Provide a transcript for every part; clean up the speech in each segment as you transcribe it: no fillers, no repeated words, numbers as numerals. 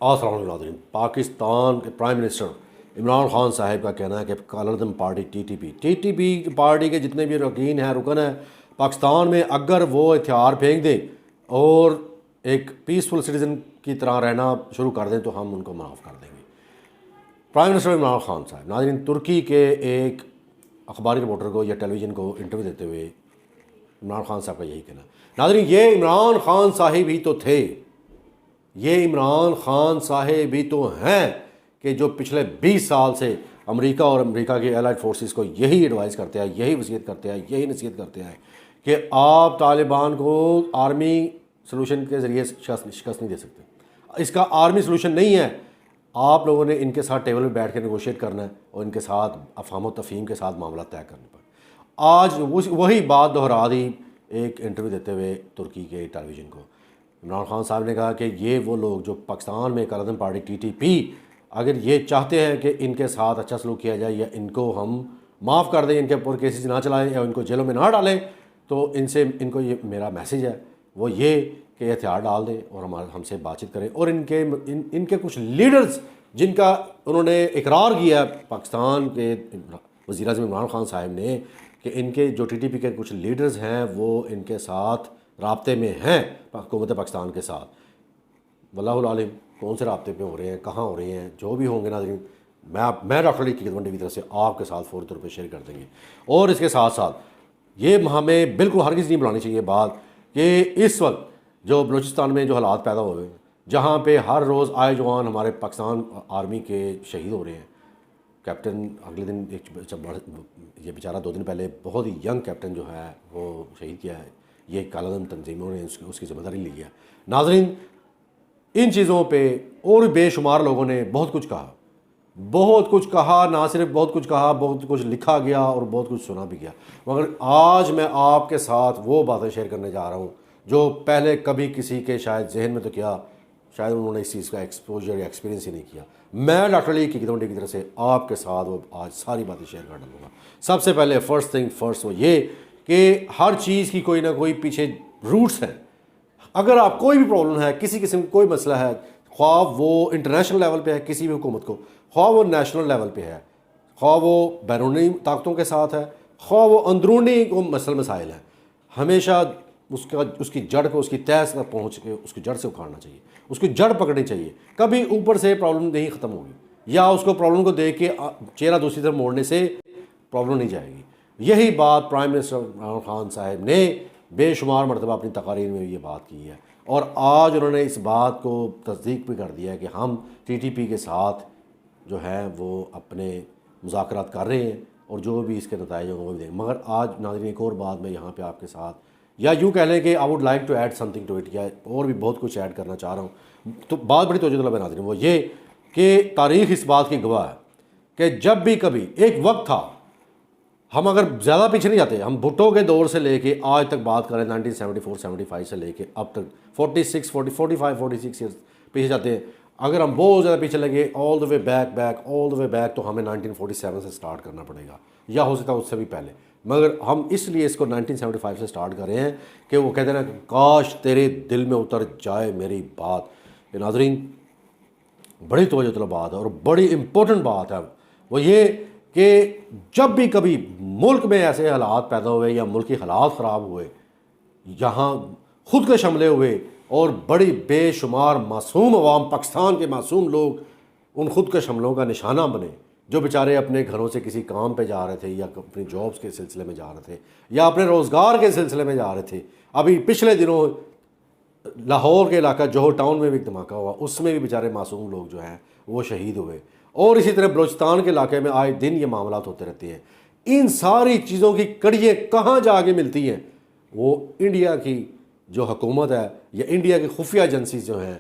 السلام علیکم ناظرین، پاکستان کے پرائم منسٹر عمران خان صاحب کا کہنا ہے کہ کالعدم party T T P party کے جتنے بھی رکین ہیں، رکن ہیں پاکستان میں، اگر وہ ہتھیار پھینک دیں اور ایک پیسفل سٹیزن کی طرح رہنا شروع کر دیں تو ہم ان کو معاف کر دیں گے۔ پرائم منسٹر عمران خان صاحب ناظرین، ترکی کے ایک اخباری رپورٹر کو یا ٹیلی ویژن کو انٹرویو دیتے ہوئے عمران خان صاحب کا یہی کہنا۔ ناظرین، یہ عمران خان صاحب ہی تو تھے، یہ عمران خان صاحب ہی تو ہیں کہ جو پچھلے 20 سال سے امریکہ اور امریکہ کے الائڈ فورسز کو یہی ایڈوائز کرتے ہیں، یہی وصیت کرتے ہیں، یہی نصیحت کرتے ہیں کہ آپ طالبان کو آرمی سلوشن کے ذریعے شکست نہیں دے سکتے۔ اس کا آرمی سلوشن نہیں ہے، آپ لوگوں نے ان کے ساتھ ٹیبل پہ بیٹھ کے نیگوشیٹ کرنا ہے اور ان کے ساتھ افہام و تفہیم کے ساتھ معاملات طے کرنے پر۔ آج وہی بات دہرا دی ایک انٹرویو دیتے ہوئے ترکی کے ٹیلی ویژن کو۔ عمران خان صاحب نے کہا کہ یہ وہ لوگ جو پاکستان میں کالعدم پارٹی ٹی ٹی پی اگر یہ چاہتے ہیں کہ ان کے ساتھ اچھا سلوک کیا جائے یا ان کو ہم معاف کر دیں، ان کے اوپر کیسز نہ چلائیں یا ان کو جیلوں میں نہ ڈالیں، تو ان کو یہ میرا میسیج ہے وہ یہ کہ ہتھیار ڈال دیں اور ہم سے بات چیت کریں۔ اور ان کے کچھ لیڈرز جن کا انہوں نے اقرار کیا پاکستان کے وزیر اعظم عمران خان صاحب نے کہ ان کے جو ٹی ٹی پی کے کچھ لیڈرز ہیں وہ ان کے ساتھ رابطے میں ہیں حکومت پاکستان کے ساتھ۔ واللہ العالم کون سے رابطے پہ ہو رہے ہیں، کہاں ہو رہے ہیں، جو بھی ہوں گے ناظرین میں ڈاکٹر علی کی خدمت کی طرف سے آپ کے ساتھ فوری طور پہ شیئر کر دیں گے۔ اور اس کے ساتھ ساتھ یہ ہمیں بالکل ہرگز نہیں بلانی چاہیے بات کہ اس وقت جو بلوچستان میں جو حالات پیدا ہوئے ہیں، جہاں پہ ہر روز آئے جوان ہمارے پاکستان آرمی کے شہید ہو رہے ہیں۔ کیپٹن اگلے دن یہ بیچارہ 2 دن پہلے بہت ہی ینگ کیپٹن جو ہے وہ شہید کیا ہے، یہ کالعدم تنظیموں نے اس کی ذمہ داری لی ہے۔ ناظرین، ان چیزوں پہ اور بھی بے شمار لوگوں نے بہت کچھ کہا، نہ صرف بہت کچھ کہا، بہت کچھ لکھا گیا اور بہت کچھ سنا بھی گیا، مگر آج میں آپ کے ساتھ وہ باتیں شیئر کرنے جا رہا ہوں جو پہلے کبھی کسی کے شاید ذہن میں تو کیا، شاید انہوں نے اس چیز کا ایکسپوجر یا ایکسپیرینس ہی نہیں کیا۔ میں ڈاکٹر علی کی خدمت کی طرف سے آپ کے ساتھ وہ آج ساری باتیں شیئر کر ڈالوں گا۔ سب سے پہلے فرسٹ تھنگ فرسٹ وہ یہ کہ ہر چیز کی کوئی نہ کوئی پیچھے روٹس ہیں۔ اگر آپ کوئی بھی پرابلم ہے، کسی قسم کا کوئی مسئلہ ہے، خواہ وہ انٹرنیشنل لیول پہ ہے کسی بھی حکومت کو، خواہ وہ نیشنل لیول پہ ہے، خواہ وہ بیرونی طاقتوں کے ساتھ ہے، خواہ وہ اندرونی کو مسائل ہیں، ہمیشہ اس کی جڑ کو، اس کی تہہ تک پہنچ کے اس کی جڑ سے اکھاڑنا چاہیے، اس کی جڑ پکڑنی چاہیے۔ کبھی اوپر سے پرابلم نہیں ختم ہوگی یا اس کو پرابلم کو دیکھ کے چہرہ دوسری طرف موڑنے سے پرابلم نہیں جائے گی۔ یہی بات پرائم منسٹر عمران خان صاحب نے بے شمار مرتبہ اپنی تقاریر میں یہ بات کی ہے، اور آج انہوں نے اس بات کو تصدیق بھی کر دیا ہے کہ ہم ٹی ٹی پی کے ساتھ جو ہیں وہ اپنے مذاکرات کر رہے ہیں اور جو بھی اس کے نتائج ہوں وہ بھی دیں گے۔ مگر آج ناظرین ایک اور بات میں یہاں پہ آپ کے ساتھ، یا یوں کہہ لیں کہ I would like to add something to it, یا اور بھی بہت کچھ ایڈ کرنا چاہ رہا ہوں۔ تو بات بڑی توجہ طلب ہے ناظرین، وہ یہ کہ تاریخ اس بات کی گواہ ہے کہ جب بھی کبھی ایک وقت تھا، ہم اگر زیادہ پیچھے نہیں جاتے، ہم بھٹو کے دور سے لے کے آج تک بات کریں 1974-75 سے لے کے اب تک 45-46 ایئرس پیچھے جاتے ہیں، اگر ہم بہت زیادہ پیچھے لگے آل دا وے بیک تو ہمیں 1947 سے سٹارٹ کرنا پڑے گا، یا ہو سکتا ہے اس سے بھی پہلے، مگر ہم اس لیے اس کو 1975 سے سٹارٹ کر رہے ہیں کہ وہ کہتے ہیں نا کہ کاش تیرے دل میں اتر جائے میری بات۔ ناظرین، بڑی توجہ طلب بات ہے اور بڑی امپورٹنٹ بات ہے، وہ یہ کہ جب بھی کبھی ملک میں ایسے حالات پیدا ہوئے یا ملکی حالات خراب ہوئے، یہاں خود کش حملے ہوئے اور بڑی بے شمار معصوم عوام، پاکستان کے معصوم لوگ ان خودکش حملوں کا نشانہ بنے، جو بیچارے اپنے گھروں سے کسی کام پہ جا رہے تھے یا اپنی جابس کے سلسلے میں جا رہے تھے یا اپنے روزگار کے سلسلے میں جا رہے تھے۔ ابھی پچھلے دنوں لاہور کے علاقہ جوہر ٹاؤن میں بھی ایک دھماکہ ہوا، اس میں بھی بیچارے معصوم لوگ جو ہیں وہ شہید ہوئے، اور اسی طرح بلوچستان کے علاقے میں آئے دن یہ معاملات ہوتے رہتے ہیں۔ ان ساری چیزوں کی کڑیاں کہاں جا کے ملتی ہیں؟ وہ انڈیا کی جو حکومت ہے یا انڈیا کی خفیہ ایجنسیز جو ہیں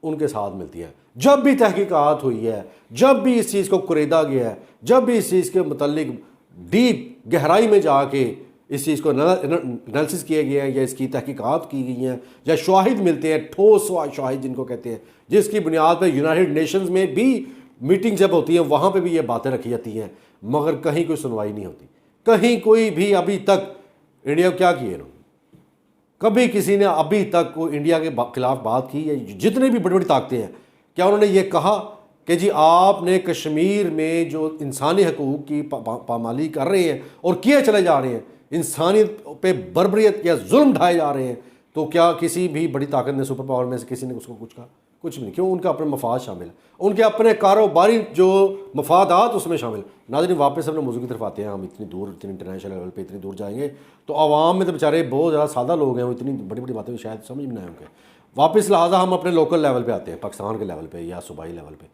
ان کے ساتھ ملتی ہے۔ جب بھی تحقیقات ہوئی ہے، جب بھی اس چیز کو کریدا گیا ہے، جب بھی اس چیز کے متعلق ڈیپ گہرائی میں جا کے اس چیز کو انالیسس کیے گئے ہیں یا اس کی تحقیقات کی گئی ہیں یا شواہد ملتے ہیں، ٹھوس شواہد جن کو کہتے ہیں، جس کی بنیاد پہ یونائٹڈ نیشنز میں بھی میٹنگ جب ہوتی ہیں وہاں پہ بھی یہ باتیں رکھی جاتی ہیں، مگر کہیں کوئی سنوائی نہیں ہوتی، کہیں کوئی بھی ابھی تک انڈیا کو کیا کیے انہوں نے؟ کبھی کسی نے ابھی تک کوئی انڈیا کے خلاف بات کی ہے؟ جتنے بھی بڑی بڑی طاقتیں ہیں کیا انہوں نے یہ کہا کہ جی آپ نے کشمیر میں جو انسانی حقوق کی پامالی کر رہے ہیں اور کیے چلے جا رہے ہیں، انسانیت پہ بربریت یا ظلم ڈھائے جا رہے ہیں، تو کیا کسی بھی بڑی طاقت نے، سپر پاور میں سے کسی نے اس کو کچھ کہا؟ کچھ بھی نہیں. کیوں؟ ان کا اپنے مفاد شامل ہے، ان کے اپنے کاروباری جو مفادات اس میں شامل. ناظرین واپس اپنے موضوع کی طرف آتے ہیں. ہم اتنی دور، اتنی انٹرنیشنل لیول پہ اتنی دور جائیں گے تو عوام میں تو بیچارے بہت زیادہ سادہ لوگ ہیں، وہ اتنی بڑی بڑی باتیں شاید سمجھ میں نہ آئیں ان کے. واپس لہٰذا ہم اپنے لوکل لیول پہ آتے ہیں، پاکستان کے لیول پہ یا صوبائی لیول پہ.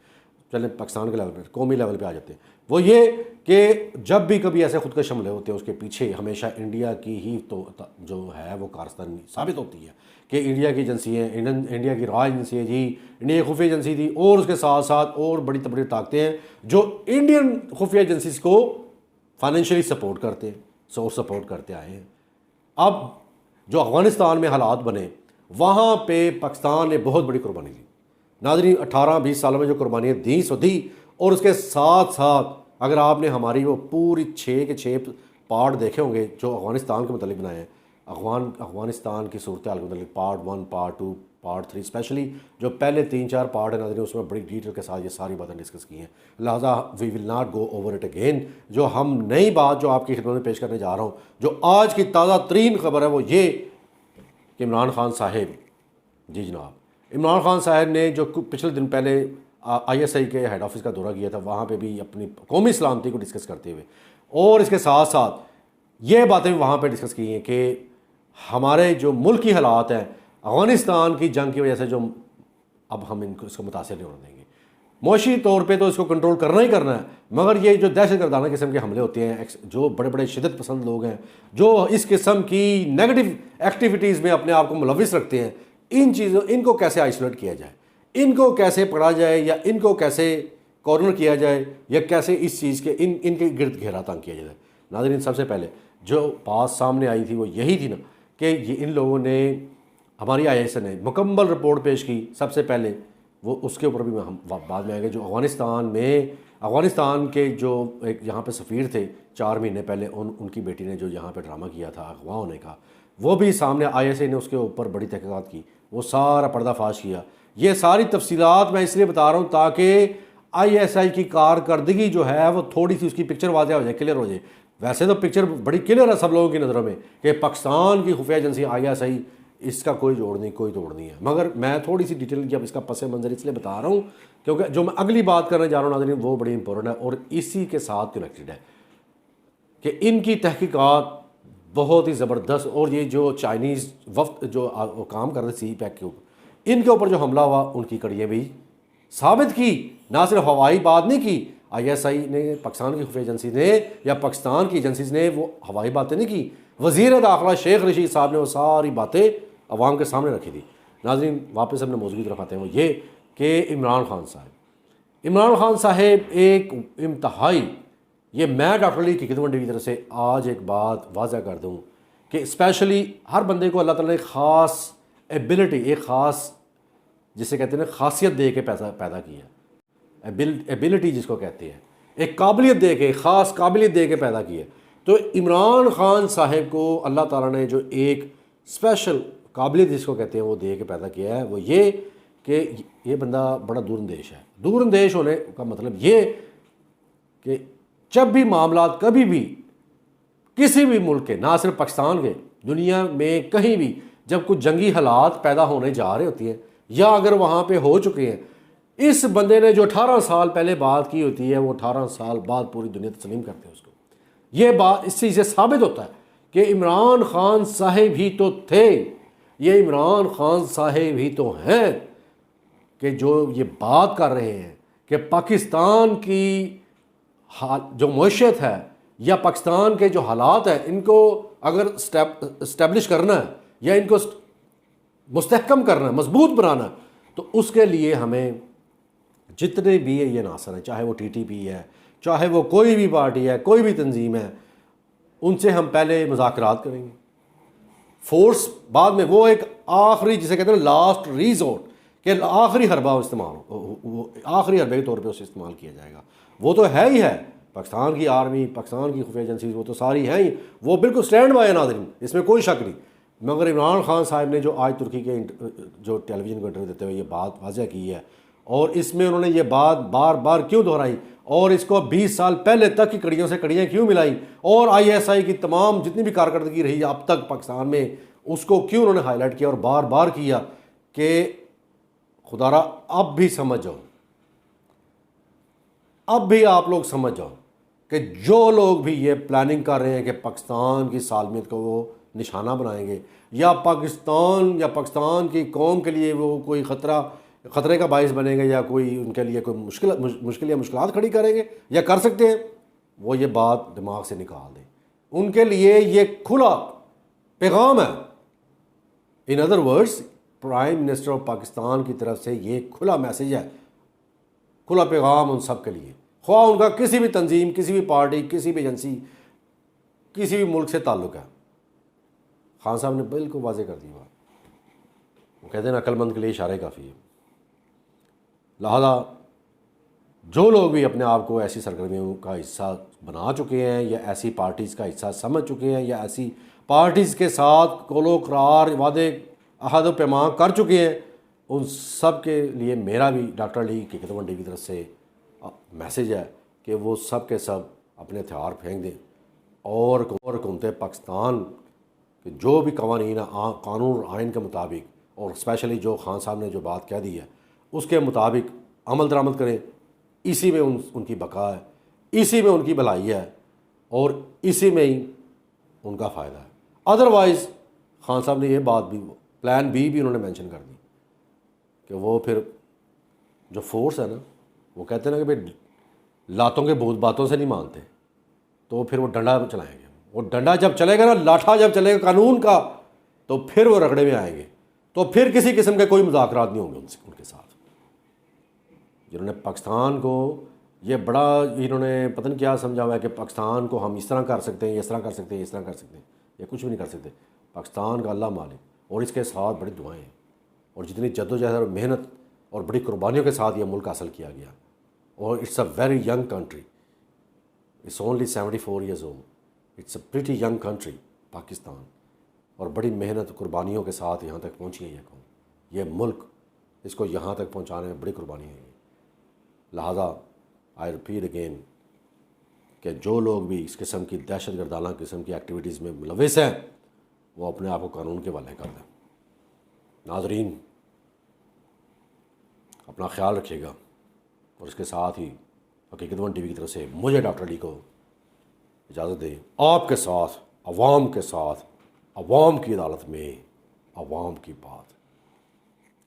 چلیں پاکستان کے لیول پہ، قومی لیول پہ آ جاتے ہیں. وہ یہ کہ جب بھی کبھی ایسے خودکش حملے ہوتے ہیں اس کے پیچھے ہمیشہ انڈیا کی ہی تو جو ہے وہ کارستانی ثابت ہوتی ہے کہ انڈیا کی ایجنسی ہیں، انڈیا کی راج ایجنسی ہے جی، انڈیا کی خفیہ ایجنسی تھی، اور اس کے ساتھ ساتھ اور بڑی بڑی طاقتیں ہیں جو انڈین خفیہ ایجنسیز کو فائنینشلی سپورٹ کرتے ہیں، سپورٹ کرتے آئے ہیں. اب جو افغانستان میں حالات بنے وہاں پہ پاکستان نے بہت بڑی قربانی دی. ناظرین 18-20 سالوں میں جو قربانیاں دی سو دی، اور اس کے ساتھ ساتھ اگر آپ نے ہماری وہ پوری 6 کے 6 پارٹ دیکھے ہوں گے جو افغانستان کے متعلق بنائے ہیں، افغانستان کی صورتحال کے متعلق پارٹ 1، پارٹ 2، پارٹ 3، اسپیشلی جو پہلے 3-4 پارٹ ہیں ناظرین، اس میں بڑی ڈیٹیل کے ساتھ یہ ساری باتیں ڈسکس کی ہیں. لہٰذا we will not go over it again. جو ہم نئی بات جو آپ کی خدمت میں پیش کرنے جا رہا ہوں، جو آج کی تازہ ترین خبر ہے، وہ یہ کہ عمران خان صاحب، جی جناب، عمران خان صاحب نے جو پچھلے دن پہلے آئی ایس آئی کے ہیڈ آفس کا دورہ کیا تھا، وہاں پہ بھی اپنی قومی سلامتی کو ڈسکس کرتے ہوئے، اور اس کے ساتھ ساتھ یہ باتیں بھی وہاں پہ ڈسکس کی ہیں کہ ہمارے جو ملک کی حالات ہیں افغانستان کی جنگ کی وجہ سے، جو اب ہم اس کو متاثر نہیں ہونے دیں گے. معاشی طور پہ تو اس کو کنٹرول کرنا ہی کرنا ہے، مگر یہ جو دہشت گردانہ قسم کے حملے ہوتے ہیں، جو بڑے بڑے شدت پسند لوگ ہیں جو اس قسم کی نیگیٹو ایکٹیویٹیز میں اپنے آپ کو ملوث رکھتے ہیں، ان چیزوں، ان کو کیسے آئسولیٹ کیا جائے، ان کو کیسے پکڑا جائے، یا ان کو کیسے کارنر کیا جائے، یا کیسے اس چیز کے ان کے گرد گھیرا تنگ کیا جائے. ناظرین سب سے پہلے جو بات سامنے آئی تھی وہ یہی تھی نا کہ یہ ان لوگوں نے، ہماری آئی ایس نے مکمل رپورٹ پیش کی. سب سے پہلے وہ اس کے اوپر بھی ہم بعد میں آئیں گے. جو افغانستان کے جو ایک یہاں پہ سفیر تھے 4 مہینے پہلے، ان کی بیٹی نے جو یہاں پہ ڈرامہ کیا تھا اغوا ہونے کا، وہ بھی سامنے آئی ایس آئی نے اس کے اوپر بڑی تحقیقات کی، وہ سارا پردہ فاش کیا. یہ ساری تفصیلات میں اس لیے بتا رہا ہوں تاکہ آئی ایس آئی کی کارکردگی جو ہے وہ تھوڑی سی اس کی پکچر واضح ہو جائے، کلیئر ہو جائے. ویسے تو پکچر بڑی کلیئر ہے سب لوگوں کی نظروں میں کہ پاکستان کی خفیہ ایجنسی آئی ایس آئی، اس کا کوئی جوڑ نہیں، کوئی توڑ نہیں ہے. مگر میں تھوڑی سی ڈیٹیل جب اس کا پس منظر اس لیے بتا رہا ہوں کیونکہ جو میں اگلی بات کرنے جا رہا ہوں ناظرین وہ بڑی امپورٹنٹ ہے اور اسی کے ساتھ کنیکٹڈ ہے کہ ان کی تحقیقات بہت ہی زبردست. اور یہ جو چائنیز وفد جو کام کر رہے سی پیک کے اوپر، ان کے اوپر جو حملہ ہوا، ان کی کڑیاں بھی ثابت کی، نہ صرف ہوائی بات نہیں کی. آئی ایس آئی نے، پاکستان کی خفیہ ایجنسی نے یا پاکستان کی ایجنسیز نے وہ ہوائی باتیں نہیں کی، وزیر داخلہ شیخ رشید صاحب نے وہ ساری باتیں عوام کے سامنے رکھی تھی. ناظرین واپس اپنے موضوع کی طرف آتے ہیں، وہ یہ کہ عمران خان صاحب ایک انتہائی، یہ میں ڈاکٹر علی کی خدمت کی طرف سے آج ایک بات واضح کر دوں کہ اسپیشلی ہر بندے کو اللہ تعالیٰ نے ایک خاص ایبلٹی، ایک خاص جسے کہتے ہیں نا خاصیت دے کے پیدا کیا، ایبلٹی جس کو کہتے ہیں، ایک قابلیت دے کے، خاص قابلیت دے کے پیدا کی ہے. تو عمران خان صاحب کو اللہ تعالیٰ نے جو ایک اسپیشل قابلیت جس کو کہتے ہیں وہ دے کے پیدا کیا ہے، وہ یہ کہ یہ بندہ بڑا دور اندیش ہے. دور اندیش ہونے کا مطلب یہ کہ جب بھی معاملات کبھی بھی کسی بھی ملک کے، نہ صرف پاکستان کے، دنیا میں کہیں بھی جب کچھ جنگی حالات پیدا ہونے جا رہے ہوتی ہیں یا اگر وہاں پہ ہو چکے ہیں، اس بندے نے جو 18 سال پہلے بات کی ہوتی ہے وہ 18 سال بعد پوری دنیا تسلیم کرتے ہیں اس کو. یہ بات اس سے یہ ثابت ہوتا ہے کہ عمران خان صاحب ہی تو تھے، یہ عمران خان صاحب ہی تو ہیں کہ جو یہ بات کر رہے ہیں کہ پاکستان کی جو معیشت ہے یا پاکستان کے جو حالات ہیں، ان کو اگر اسٹیبلش کرنا ہے یا ان کو مستحکم کرنا ہے، مضبوط بنانا ہے، تو اس کے لیے ہمیں جتنے بھی یہ عناصر ہیں، چاہے وہ ٹی ٹی پی ہے، چاہے وہ کوئی بھی پارٹی ہے، کوئی بھی تنظیم ہے، ان سے ہم پہلے مذاکرات کریں گے. فورس بعد میں، وہ ایک آخری جسے کہتے ہیں لاسٹ ریزورٹ، کہ آخری حربہ استعمال وہ آخری حربے کے طور پہ اسے استعمال کیا جائے گا. وہ تو ہے ہی ہے، پاکستان کی آرمی، پاکستان کی خفیہ ایجنسیز وہ تو ساری ہیں ہی، وہ بالکل سٹینڈ بائی ہے ناظرین، اس میں کوئی شک نہیں. مگر عمران خان صاحب نے جو آج ترکی کے جو ٹیلی ویژن کو انٹرویو دیتے ہوئے یہ بات واضح کی ہے اور اس میں انہوں نے یہ بات بار بار کیوں دہرائی اور اس کو 20 سال پہلے تک کی کڑیوں سے کڑیاں کیوں ملائی اور آئی ایس آئی کی تمام جتنی بھی کارکردگی رہی ہے اب تک پاکستان میں اس کو کیوں انہوں نے ہائی لائٹ کیا اور بار بار کیا کہ خدا را اب بھی سمجھ جاؤ، اب بھی آپ لوگ سمجھ جاؤ کہ جو لوگ بھی یہ پلاننگ کر رہے ہیں کہ پاکستان کی سالمیت کو وہ نشانہ بنائیں گے یا پاکستان کی قوم کے لیے وہ کوئی خطرے کا باعث بنیں گے یا کوئی ان کے لیے کوئی مشکل یا مشکلات کھڑی کریں گے یا کر سکتے ہیں، وہ یہ بات دماغ سے نکال دیں۔ ان کے لیے یہ کھلا پیغام ہے، in other words prime minister of Pakistan کی طرف سے یہ کھلا میسیج ہے، کھلا پیغام ان سب کے لیے، خواہ ان کا کسی بھی تنظیم، کسی بھی پارٹی، کسی بھی ایجنسی، کسی بھی ملک سے تعلق ہے۔ خان صاحب نے بالکل واضح کر دی بات، وہ کہتے ہیں عقل مند کے لیے اشارے کافی ہے۔ لہذا جو لوگ بھی اپنے آپ کو ایسی سرگرمیوں کا حصہ بنا چکے ہیں یا ایسی پارٹیز کا حصہ سمجھ چکے ہیں یا ایسی پارٹیز کے ساتھ قول و قرار وعدے عہد و پیمان کر چکے ہیں، ان سب کے لیے میرا بھی ڈاکٹر علی حقیقت منڈی کی طرف سے میسیج ہے کہ وہ سب کے سب اپنے ہتھیار پھینک دیں اور حکومت پاکستان کہ جو بھی قوانین قانون اور آئین کے مطابق اور اسپیشلی جو خان صاحب نے جو بات کہہ دی ہے اس کے مطابق عمل درآمد کریں، اسی میں ان کی بقا ہے، اسی میں ان کی بھلائی ہے اور اسی میں ہی ان کا فائدہ ہے۔ ادروائز خان صاحب نے یہ بات بھی پلان بی بھی انہوں نے مینشن کر دی کہ وہ پھر جو فورس ہے نا، وہ کہتے ہیں نا کہ بھائی لاتوں کے بھوت باتوں سے نہیں مانتے، تو پھر وہ ڈنڈا چلائیں گے، وہ ڈنڈا جب چلے گا نا، لاٹھا جب چلے گا قانون کا، تو پھر وہ رگڑے میں آئیں گے، تو پھر کسی قسم کے کوئی مذاکرات نہیں ہوں گے ان کے ساتھ۔ جنہوں نے پاکستان کو یہ بڑا انہوں نے پتہ نہیں کیا سمجھا ہوا ہے کہ پاکستان کو ہم اس طرح کر سکتے ہیں، اس طرح کر سکتے ہیں، اس طرح کر سکتے ہیں، یہ کچھ بھی نہیں کر سکتے۔ پاکستان کا اللہ مالک اور اس کے ساتھ بڑی دعائیں ہیں اور جتنی جد و جہد اور محنت اور بڑی قربانیوں کے ساتھ یہ ملک حاصل کیا گیا، اور it's a very young country, it's only 74 years old, it's a pretty young country Pakistan, اور بڑی محنت قربانیوں کے ساتھ یہاں تک پہنچی ہے یہ قوم، یہ ملک، اس کو یہاں تک پہنچانے میں بڑی قربانی ہے۔ لہذا آئی ریپیٹ اگین کہ جو لوگ بھی اس قسم کی دہشت گردانہ قسم کی ایکٹیویٹیز میں ملوث ہیں وہ اپنے آپ کو قانون کے حوالے کر دیں۔ ناظرین اپنا خیال رکھیے گا، اور اس کے ساتھ ہی حقیقت ون ٹی وی کی طرف سے مجھے ڈاکٹر علی کو اجازت دیں، آپ کے ساتھ، عوام کے ساتھ، عوام کی عدالت میں عوام کی بات،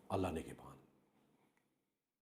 اللہ نے کی بات۔